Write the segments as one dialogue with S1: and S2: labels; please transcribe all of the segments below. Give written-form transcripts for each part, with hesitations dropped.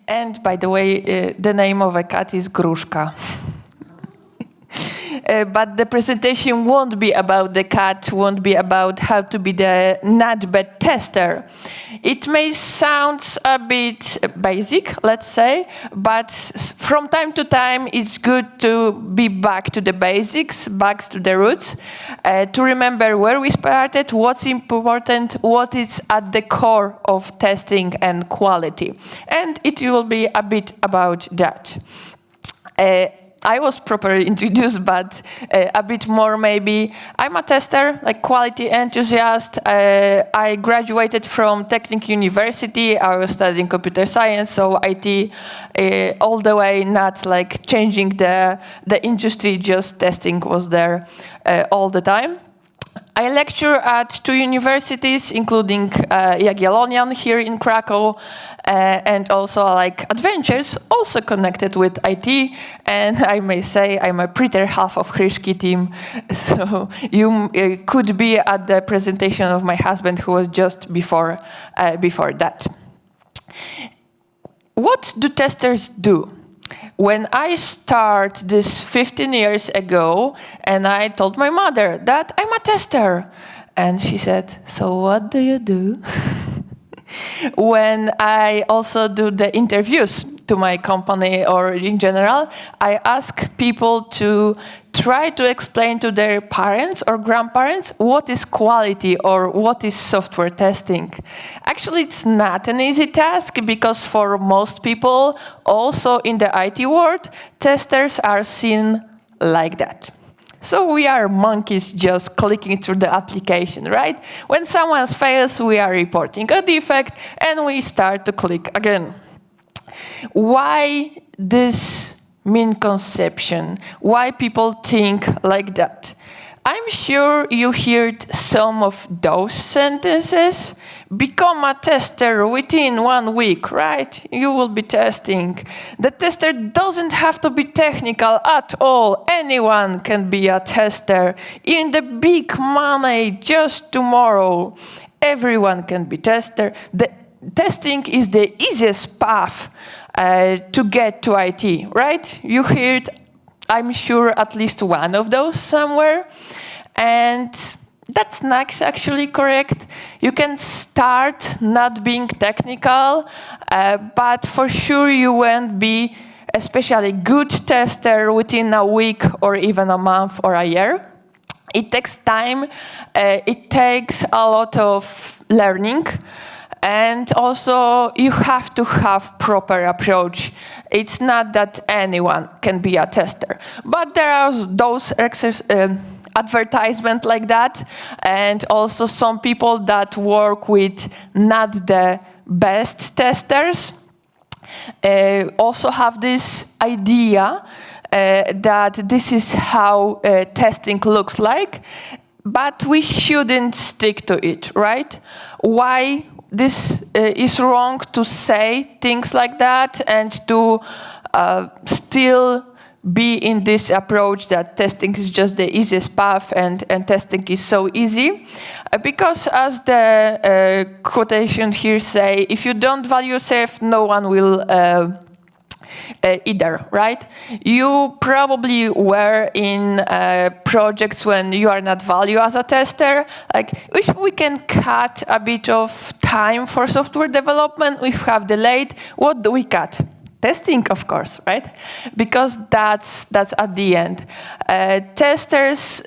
S1: And by the way, the name of a cat is Hryszko. But the presentation won't be about the cat, won't be about how to be the not bad tester. It may sound a bit basic, let's say, but from time to time it's good to be back to the basics, back to the roots, to remember where we started, what's important, what is at the core of testing and quality. And it will be a bit about that. I was properly introduced, but a bit more maybe. I'm a tester, like quality enthusiast. I graduated from Technical University. I was studying computer science, so IT all the way, not like changing the industry, just testing was there all the time. I lecture at 2 universities, including Jagiellonian here in Krakow, and also like adventures, also connected with IT. And I may say I'm a pretty half of Hryszki team. So you could be at the presentation of my husband, who was just before that. What do testers do? When I started this 15 years ago, and I told my mother that I'm a tester, and she said, "So what do you do?" When I also do the interviews to my company or in general, I ask people to try to explain to their parents or grandparents what is quality or what is software testing. Actually, it's not an easy task because for most people, also in the IT world, testers are seen like that. So we are monkeys just clicking through the application, right? When someone fails, we are reporting a defect and we start to click again. Why this misconception? Why people think like that? I'm sure you heard some of those sentences. Become a tester within 1 week, right? You will be testing. The tester doesn't have to be technical at all. Anyone can be a tester. In the big money just tomorrow. Everyone can be tester. The testing is the easiest path to get to IT, right? You heard, I'm sure, at least one of those somewhere. And that's not actually correct. You can start not being technical, but for sure you won't be especially good tester within a week or even a month or a year. It takes time. It takes a lot of learning. And also, you have to have proper approach. It's not that anyone can be a tester. But there are those advertisement like that, and also some people that work with not the best testers also have this idea that this is how testing looks like, but we shouldn't stick to it, right? Why this is wrong to say things like that and to still be in this approach that testing is just the easiest path and testing is so easy. Because as the quotation here say, if you don't value yourself, no one will either, right? You probably were in projects when you are not valued as a tester. Like, if we can cut a bit of time for software development, we have delayed, what do we cut? Testing, of course, right? Because that's at the end. Testers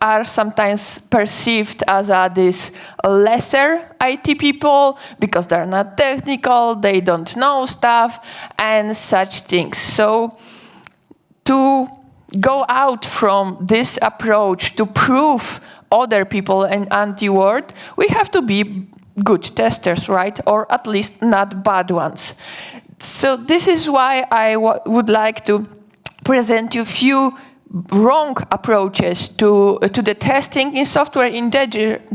S1: are sometimes perceived as this lesser IT people because they're not technical, they don't know stuff, and such things. So to go out from this approach to prove other people in anti-world, we have to be good testers, right? Or at least not bad ones. So this is why I would like to present you a few wrong approaches to the testing in software in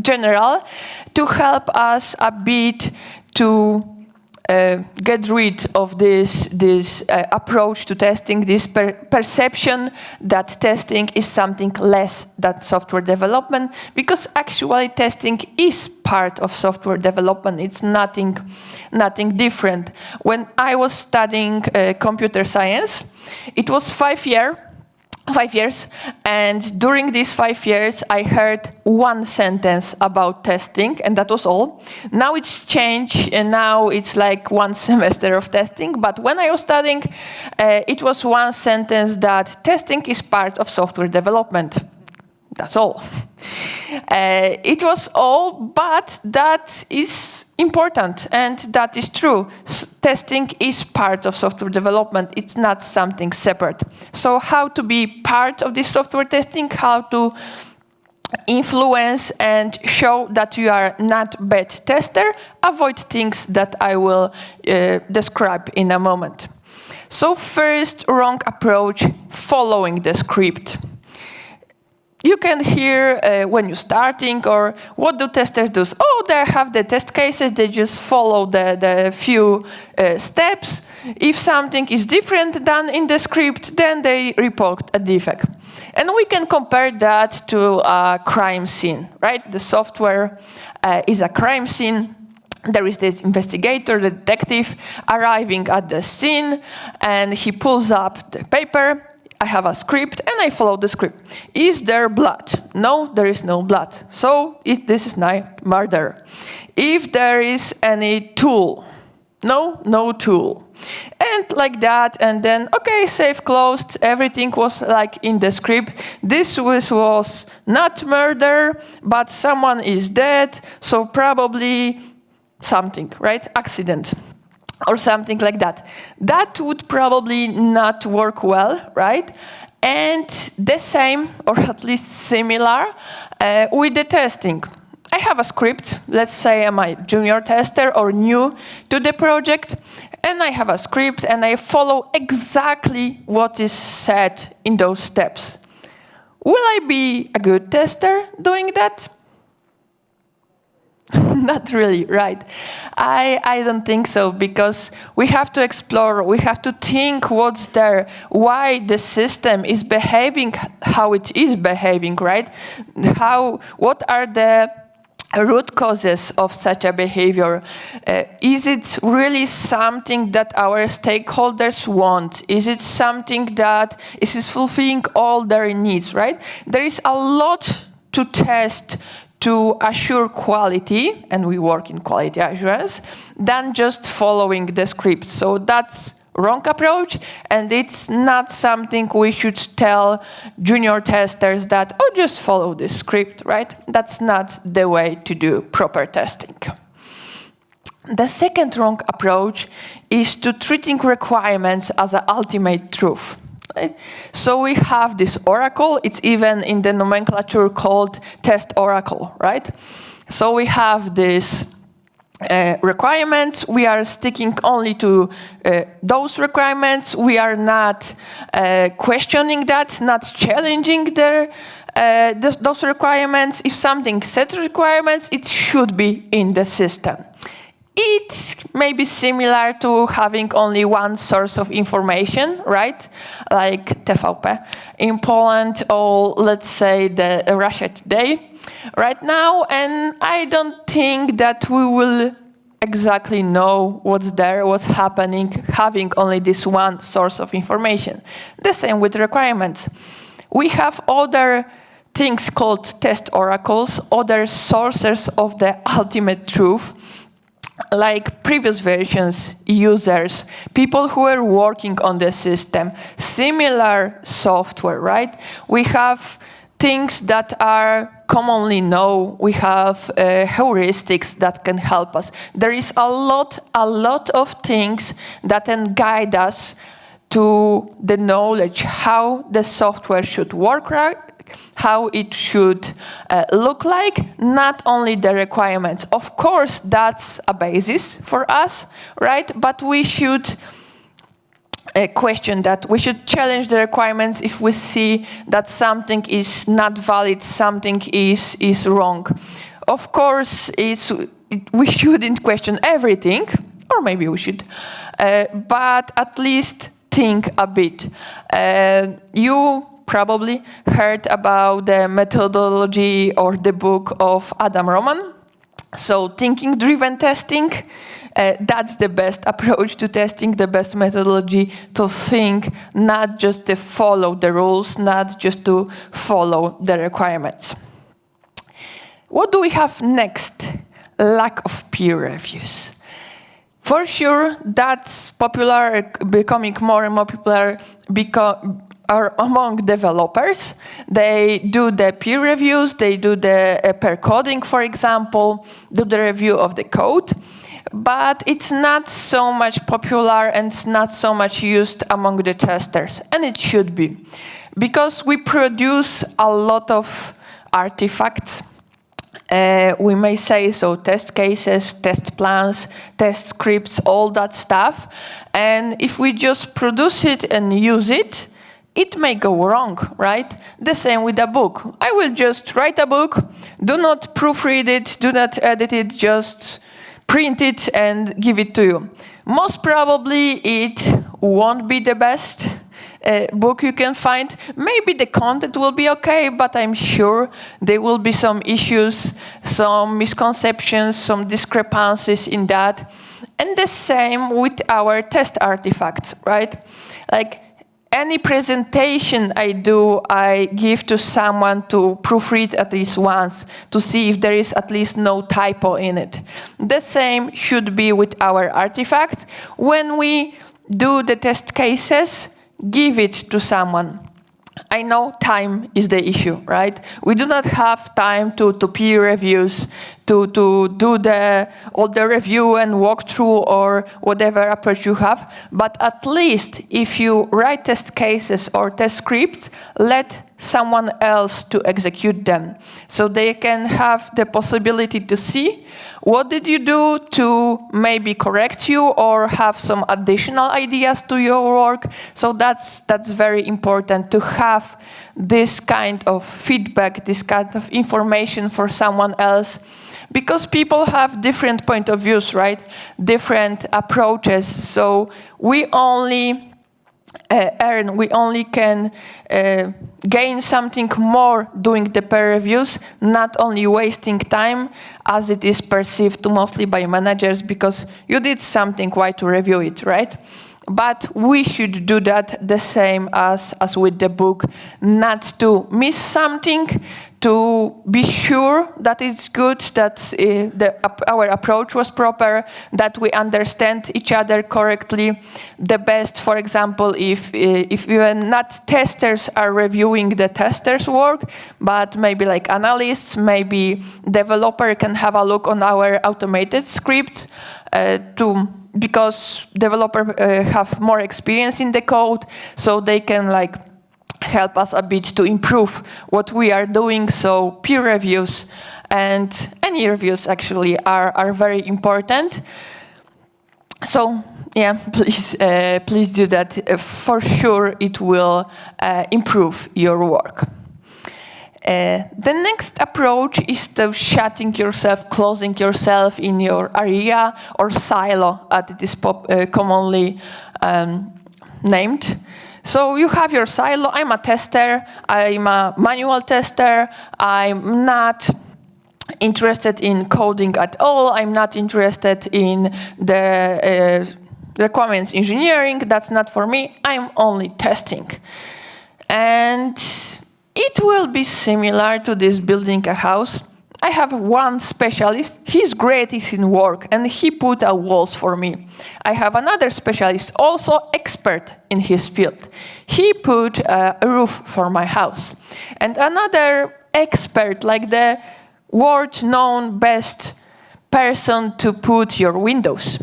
S1: general to help us a bit to get rid of this approach to testing, this perception that testing is something less than software development, because actually testing is part of software development. It's nothing different. When I was studying computer science, it was 5 years, and during these 5 years I heard one sentence about testing, and that was all. Now it's changed, and now it's like one semester of testing, but when I was studying, it was one sentence that testing is part of software development. That's all. It was all, but that is important, and that is true. Testing is part of software development. It's not something separate. So how to be part of this software testing, how to influence and show that you are not bad tester, avoid things that I will describe in a moment. So first, wrong approach, following the script. You can hear when you're starting, or what do testers do? Oh, they have the test cases, they just follow the few steps. If something is different than in the script, then they report a defect. And we can compare that to a crime scene, right? The software is a crime scene. There is this investigator, the detective, arriving at the scene, and he pulls up the paper. I have a script, and I follow the script. Is there blood? No, there is no blood. So this is not murder. If there is any tool? No, no tool. And like that, and then, okay, safe closed. Everything was like in the script. This was not murder, but someone is dead, so probably something, right? Accident. Or something like that. That would probably not work well, right? And the same, or at least similar, with the testing. I have a script. Let's say I'm a junior tester or new to the project, and I have a script, and I follow exactly what is said in those steps. Will I be a good tester doing that? Not really, right? I don't think so, because we have to explore, we have to think what's there, why the system is behaving how it is behaving, right? What are the root causes of such a behavior? Is it really something that our stakeholders want? Is it something that is fulfilling all their needs, right? There is a lot to test to assure quality, and we work in quality assurance, than just following the script. So that's wrong approach, and it's not something we should tell junior testers that, oh, just follow this script, right? That's not the way to do proper testing. The second wrong approach is to treating requirements as an ultimate truth. Right? So we have this oracle. It's even in the nomenclature called test oracle, right? So we have these requirements. We are sticking only to those requirements. We are not questioning that, not challenging those requirements. If something sets requirements, it should be in the system. It may be similar to having only one source of information, right? Like TVP in Poland, or let's say the Russia Today right now. And I don't think that we will exactly know what's there, what's happening, having only this one source of information. The same with requirements. We have other things called test oracles, other sources of the ultimate truth, like previous versions, users, people who are working on the system, similar software, right? We have things that are commonly known. We have heuristics that can help us. There is a lot of things that can guide us to the knowledge how the software should work, right? How it should look like, not only the requirements. Of course, that's a basis for us, right? But we should question that. We should challenge the requirements if we see that something is not valid, something is wrong. Of course, we shouldn't question everything, or or maybe we should. But at least think a bit. You probably heard about the methodology or the book of Adam Roman. So thinking-driven testing, that's the best approach to testing, the best methodology to think, not just to follow the rules, not just to follow the requirements. What do we have next? Lack of peer reviews. For sure, that's popular, becoming more and more popular are among developers. They do the peer reviews, they do the pair coding, for example, do the review of the code. But it's not so much popular and it's not so much used among the testers, and it should be. Because we produce a lot of artifacts. We may say so, test cases, test plans, test scripts, all that stuff. And if we just produce it and use it, it may go wrong, right? The same with a book. I will just write a book, do not proofread it, do not edit it, just print it and give it to you. Most probably it won't be the best book you can find. Maybe the content will be okay, but I'm sure there will be some issues, some misconceptions, some discrepancies in that. And the same with our test artifacts, right? Like any presentation I do, I give to someone to proofread at least once to see if there is at least no typo in it. The same should be with our artifacts. When we do the test cases, give it to someone. I know time is the issue, right? We do not have time to peer reviews, to do all the review and walkthrough or whatever approach you have. But at least if you write test cases or test scripts, let someone else to execute them. So they can have the possibility to see what did you do to maybe correct you or have some additional ideas to your work. So that's very important to have this kind of feedback, this kind of information for someone else. Because people have different point of views, right? Different approaches. So we only can gain something more doing the peer reviews, not only wasting time as it is perceived mostly by managers because you did something, why to review it, right? But we should do that the same as with the book, not to miss something, to be sure that it's good, that our approach was proper, that we understand each other correctly. The best, for example, if even not testers are reviewing the testers' work, but maybe like analysts, maybe developer can have a look on our automated scripts because developers have more experience in the code, so they can help us a bit to improve what we are doing. So peer reviews and any reviews actually are very important. So yeah, please do that. For sure, it will improve your work. The next approach is to shutting yourself, closing yourself in your area or silo, as it is commonly named. So you have your silo. I'm a tester. I'm a manual tester. I'm not interested in coding at all. I'm not interested in the requirements engineering. That's not for me. I'm only testing. And it will be similar to this building a house. I have one specialist. He's great in work, and he put out walls for me. I have another specialist, also expert in his field. He put a roof for my house. And another expert, like the world-known best person to put your windows.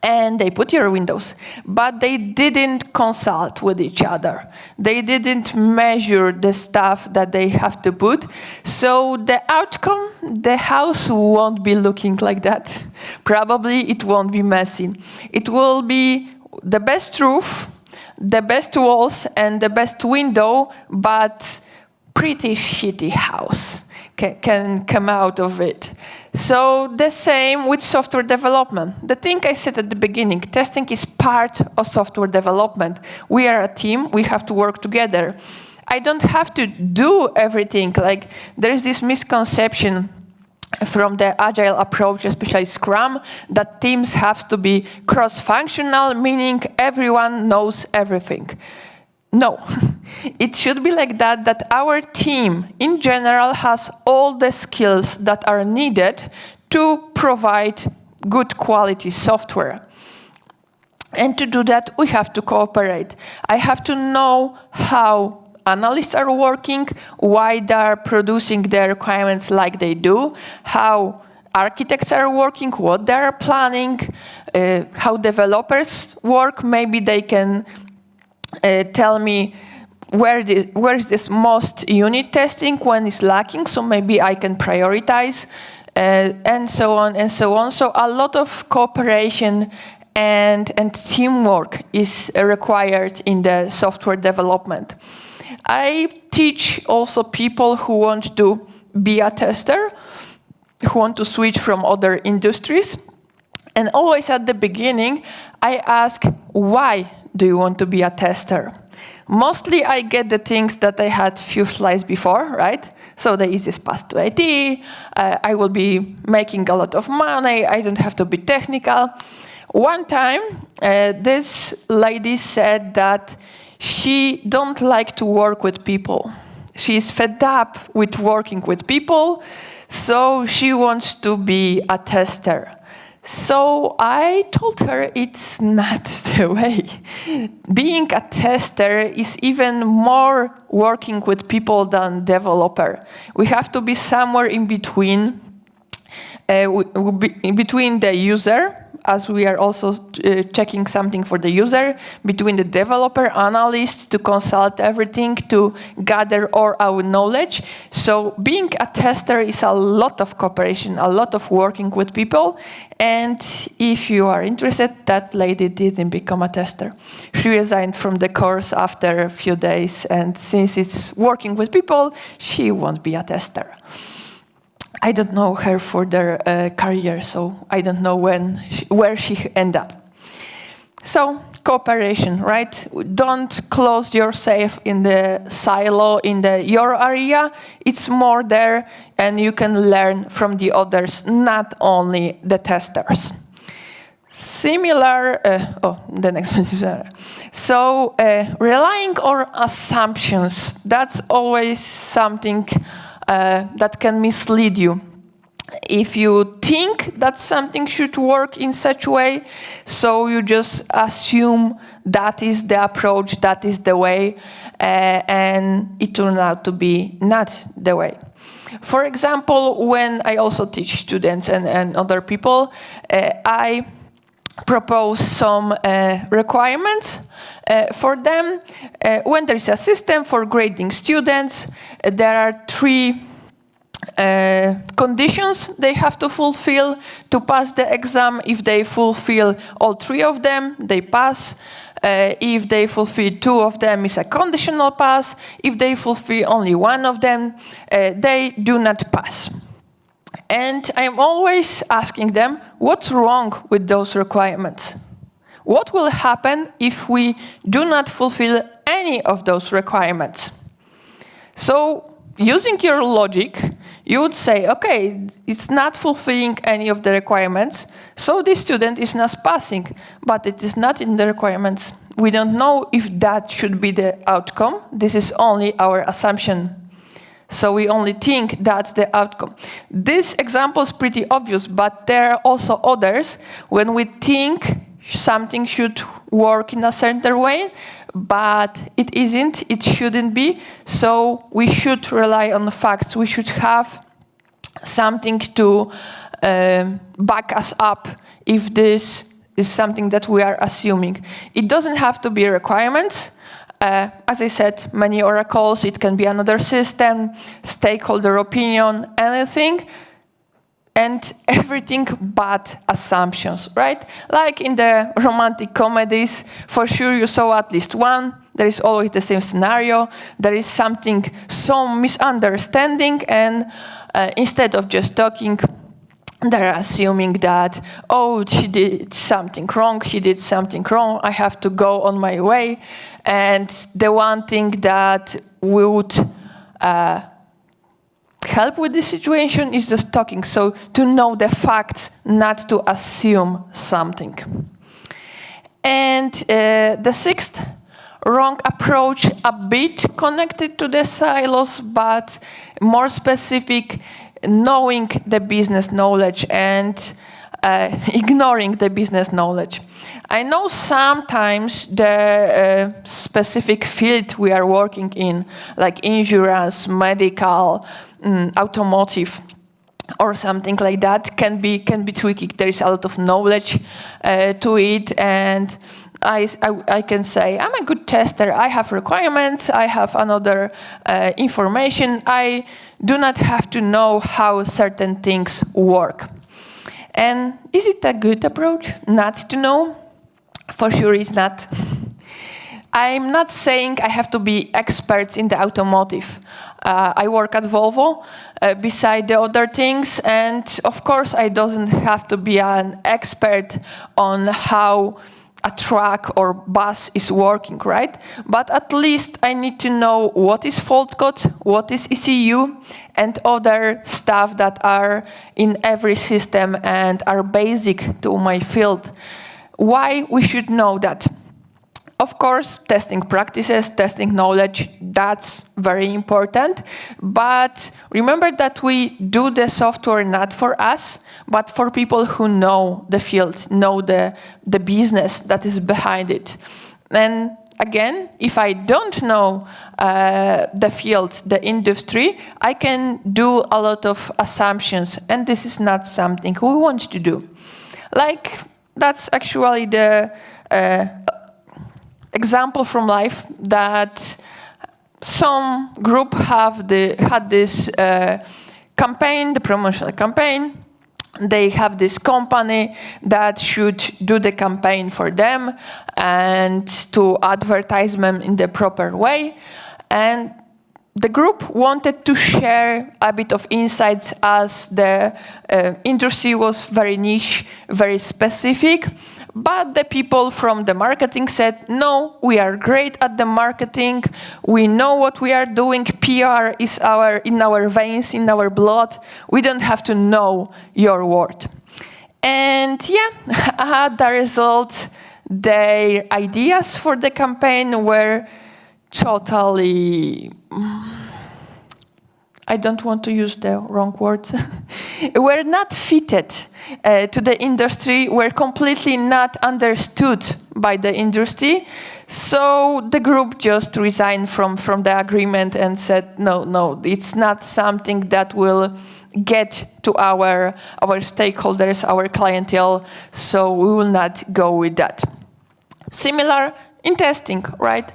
S1: And they put your windows, but they didn't consult with each other. They didn't measure the stuff that they have to put. So the outcome, the house won't be looking like that. Probably it won't be messy. It will be the best roof, the best walls, and the best window, but pretty shitty house can come out of it. So the same with software development. The thing I said at the beginning, testing is part of software development. We are a team, we have to work together. I don't have to do everything. Like, there is this misconception from the agile approach, especially Scrum, that teams have to be cross-functional, meaning everyone knows everything. No, it should be like that our team in general has all the skills that are needed to provide good quality software. And to do that, we have to cooperate. I have to know how analysts are working, why they're producing their requirements like they do, how architects are working, what they're planning, how developers work. Maybe they can tell me where is this most unit testing, when it's lacking, so maybe I can prioritize, and so on and so on. So a lot of cooperation and teamwork is required in the software development. I teach also people who want to be a tester, who want to switch from other industries. And always at the beginning, I ask, why do you want to be a tester? Mostly I get the things that I had few slides before, right? So the easiest path to IT, I will be making a lot of money, I don't have to be technical. One time, this lady said that she don't like to work with people. She's fed up with working with people, so she wants to be a tester. So I told her it's not the way. Being a tester is even more working with people than developer. We have to be somewhere in between the user, as we are also checking something for the user, between the developer, analyst, to consult everything, to gather all our knowledge. So being a tester is a lot of cooperation, a lot of working with people. And if you are interested, that lady didn't become a tester. She resigned from the course after a few days, and since it's working with people, she won't be a tester. I don't know her further career, so I don't know where she end up. So cooperation, right? Don't close yourself in the silo in your area. It's more there, and you can learn from the others, not only the testers. Similar, the next one. So relying on assumptions, that's always something that can mislead you. If you think that something should work in such a way, so you just assume that is the approach, that is the way, and it turned out to be not the way. For example, when I also teach students and other people, I propose some requirements for them. When there is a system for grading students, there are 3 conditions they have to fulfill to pass the exam. If they fulfill all 3 of them, they pass. If they fulfill 2 of them, it's a conditional pass. If they fulfill only 1 of them, they do not pass. And I'm always asking them, what's wrong with those requirements? What will happen if we do not fulfill any of those requirements? So, using your logic, you would say, okay, it's not fulfilling any of the requirements, so this student is not passing, but it is not in the requirements. We don't know if that should be the outcome. This is only our assumption. So we only think that's the outcome. This example is pretty obvious, but there are also others when we think something should work in a certain way, but it isn't, it shouldn't be. So we should rely on the facts. We should have something to back us up if this is something that we are assuming. It doesn't have to be requirements. As I said, many oracles, it can be another system, stakeholder opinion, anything, and everything but assumptions, right? Like in the romantic comedies, for sure you saw at least one. There is always the same scenario. There is something, some misunderstanding, and instead of just talking, they're assuming that, oh, she did something wrong, he did something wrong, I have to go on my way. And the one thing that would help with this situation is just talking. So to know the facts, not to assume something. And the sixth, wrong approach, a bit connected to the silos, but more specific, knowing the business knowledge and ignoring the business knowledge. I know sometimes the specific field we are working in, like insurance, medical, automotive, or something like that, can be tricky. There is a lot of knowledge to it, and I can say, I'm a good tester, I have requirements, I have another information, I do not have to know how certain things work. And is it a good approach not to know? For sure it's not. I'm not saying I have to be expert in the automotive. I work at Volvo beside the other things, and of course I don't have to be an expert on how a truck or bus is working, right? But at least I need to know what is fault code, what is ECU, and other stuff that are in every system and are basic to my field. Why we should know that? Of course, testing practices, testing knowledge, that's very important. But remember that we do the software not for us, but for people who know the field, know the business that is behind it. And again, if I don't know the field, the industry, I can do a lot of assumptions, and this is not something we want to do. Like, that's actually the example from life that some group had this campaign, the promotional campaign. They have this company that should do the campaign for them and to advertise them in the proper way. And the group wanted to share a bit of insights as the industry was very niche, very specific. But the people from the marketing said, no, we are great at the marketing. We know what we are doing. PR is in our veins, in our blood. We don't have to know your word. And yeah, the result, their ideas for the campaign were totally, I don't want to use the wrong word, were not fitted to the industry, were completely not understood by the industry. So the group just resigned from the agreement and said, no, it's not something that will get to our stakeholders, our clientele, so we will not go with that. Similar in testing, right?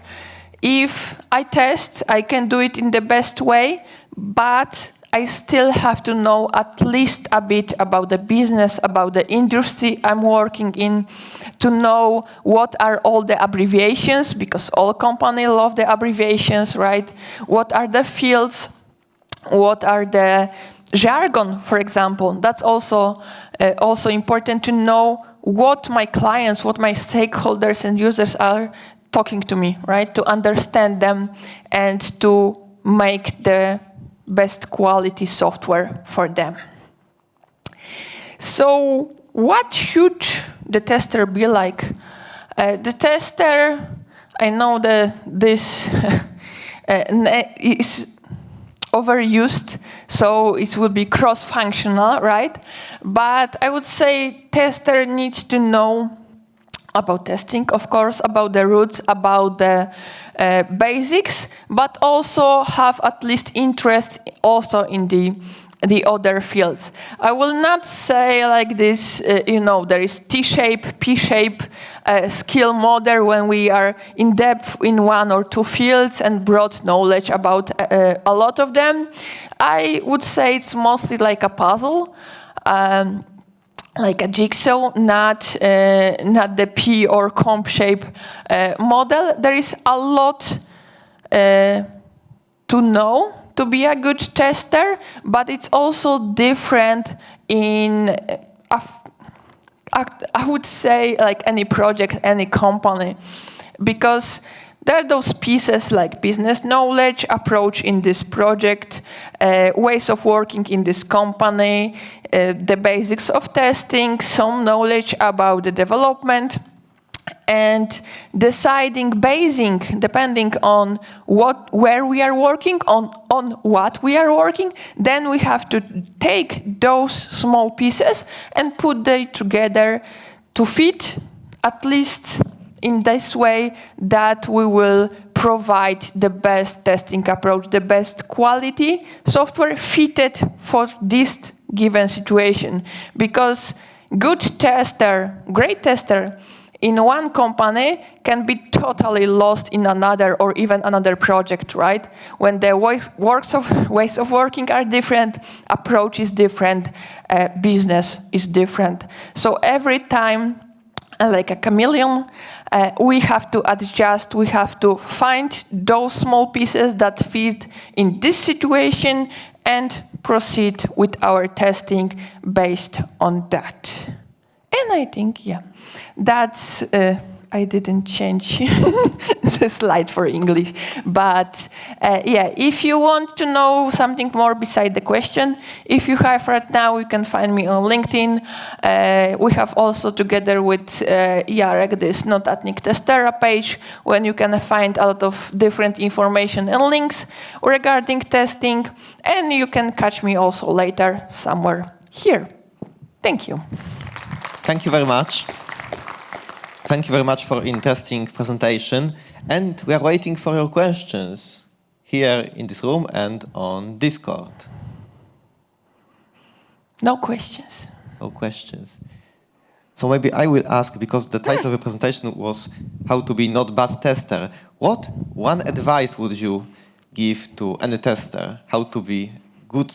S1: If I test, I can do it in the best way, but I still have to know at least a bit about the business, about the industry I'm working in, to know what are all the abbreviations, because all companies love the abbreviations, right? What are the fields? What are the jargon, for example? That's also important to know what my clients, what my stakeholders and users are talking to me, right? To understand them and to make the best quality software for them. So what should the tester be like? The tester, I know that this is overused, so it would be cross-functional, right? But I would say tester needs to know about testing, of course, about the roots, about the basics, but also have at least interest also in the other fields. I will not say like this, there is T-shape, P-shape skill model when we are in depth in one or two fields and broad knowledge about a lot of them. I would say it's mostly like a puzzle, like a jigsaw, not the P or comp shape model. There is a lot to know, to be a good tester, but it's also different in, I would say, like any project, any company, because there are those pieces like business knowledge, approach in this project, ways of working in this company, the basics of testing, some knowledge about the development, and deciding, depending on where we are working, on what we are working, then we have to take those small pieces and put them together to fit, at least in this way, that we will provide the best testing approach, the best quality software fitted for this given situation. Because good tester, great tester, in one company can be totally lost in another or even another project, right? When the ways of working are different, approach is different, business is different. So every time, like a chameleon, we have to adjust, we have to find those small pieces that fit in this situation and proceed with our testing based on that. And I think, yeah, that's, I didn't change the slide for English, but yeah, if you want to know something more beside the question, if you have right now, you can find me on LinkedIn. We have also, together with Jarek, this Not Ethnic Testera page, when you can find a lot of different information and links regarding testing, and you can catch me also later somewhere here. Thank you.
S2: Thank you very much. Thank you very much for interesting presentation. And we are waiting for your questions here in this room and on Discord.
S1: No questions.
S2: No questions. So maybe I will ask, because the title of the presentation was How to be not bad tester. What one advice would you give to any tester? How to be good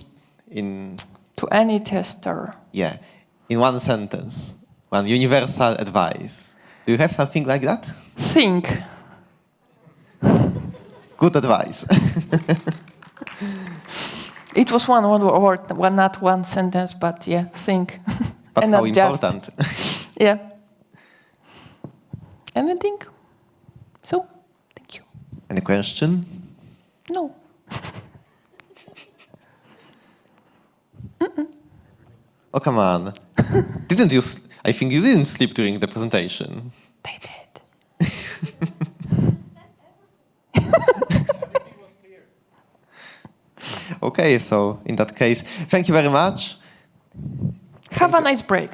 S2: in...
S1: To any tester.
S2: Yeah, in one sentence. One universal advice. Do you have something like that?
S1: Think.
S2: Good advice.
S1: It was one word, not one sentence, but yeah, think.
S2: But
S1: and
S2: how
S1: adjust.
S2: important.
S1: Yeah. Anything? So, thank you.
S2: Any question?
S1: No.
S2: Oh, come on. Didn't you... I think you didn't sleep during the presentation.
S1: They did.
S2: Okay, so in that case, thank you very much.
S1: Have a nice break.